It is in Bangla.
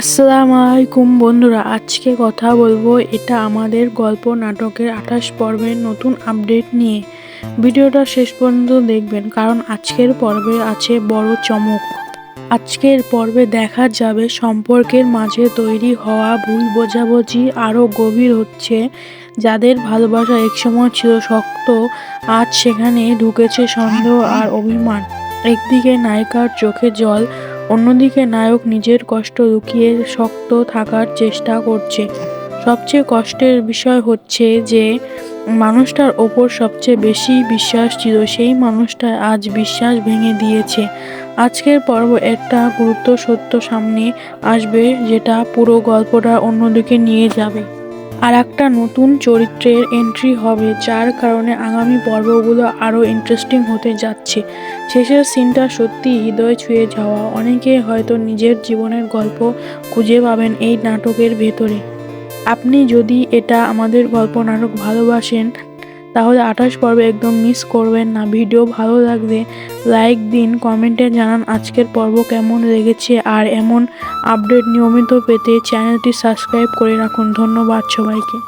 আসসালামু আলাইকুম বন্ধুরা, আজকে কথা বলবো এটা আমাদের গল্প নাটকের 28 পর্বের নতুন আপডেট নিয়ে। ভিডিওটা শেষ পর্যন্ত দেখবেন, কারণ আজকের পর্বে আছে বড় চমক। আজকের পর্বে দেখা যাবে সম্পর্কের মাঝে তৈরি হওয়া ভুল বোঝাবুঝি আরও গভীর হচ্ছে। যাদের ভালোবাসা একসময় ছিল শক্ত, আজ সেখানে ঢুকেছে সন্দেহ আর অভিমান। একদিকে নায়িকার চোখে জল, অন্যদিকে নায়ক নিজের কষ্ট লুকিয়ে শক্ত থাকার চেষ্টা করছে। সবচেয়ে কষ্টের বিষয় হচ্ছে যে মানুষটার ওপর সবচেয়ে বেশি বিশ্বাস ছিল, সেই মানুষটা আজ বিশ্বাস ভেঙে দিয়েছে। আজকের পর্ব একটা গুরুত্ব সত্য সামনে আসবে, যেটা পুরো গল্পটা অন্যদিকে নিয়ে যাবে। আর একটা নতুন চরিত্রের এন্ট্রি হবে, যার কারণে আগামী পর্বগুলো আরও ইন্টারেস্টিং হতে যাচ্ছে। শেষের সিনটা সত্যি হৃদয় ছুঁয়ে যাওয়া। অনেকে হয়তো নিজের জীবনের গল্প খুঁজে পাবেন এই নাটকের ভেতরে। আপনি যদি এটা আমাদের গল্প নাটক ভালোবাসেন, তাহলে 28 পর্বে একদম মিস করবেন না। ভিডিও ভালো লাগলে লাইক দিন, কমেন্টে জানান আজকের পর্ব কেমন লেগেছে। আর এমন আপডেট নিয়মিত পেতে চ্যানেলটি সাবস্ক্রাইব করে রাখুন। ধন্যবাদ সবাইকে।